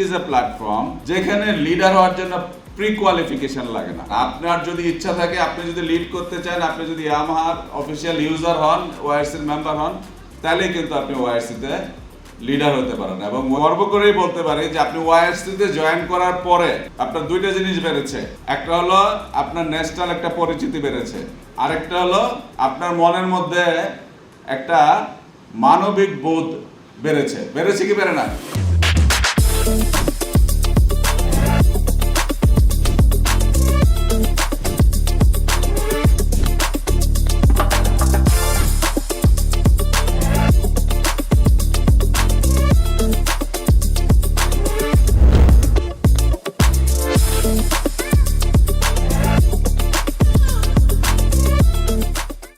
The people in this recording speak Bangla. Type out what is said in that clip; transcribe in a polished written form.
ইজ এ প্ল্যাটফর্ম যেখানে লিডার হওয়ার জন্য প্রি কোয়ালিফিকেশন লাগে না। আপনার যদি ইচ্ছা থাকে, আপনি যদি লিড করতে চান, আপনি যদি ইয়ামাহার অফিসিয়াল ইউজার হন, ওআইআরসির মেম্বার হন, তাহলে কিন্তু আপনি ওআইআরসিতে লিডার হতে পারেন। এবং গর্ব করেই বলতে পারি যে আপনি ওআইআরসিতে জয়েন করার পরে আপনার দুইটা জিনিস বেড়েছে। একটা হলো আপনার ন্যাশনাল একটা পরিচিতি বেড়েছে, আরেকটা হলো আপনার মনের মধ্যে একটা মানবিক বোধ বেড়েছে কি বেড়ে না?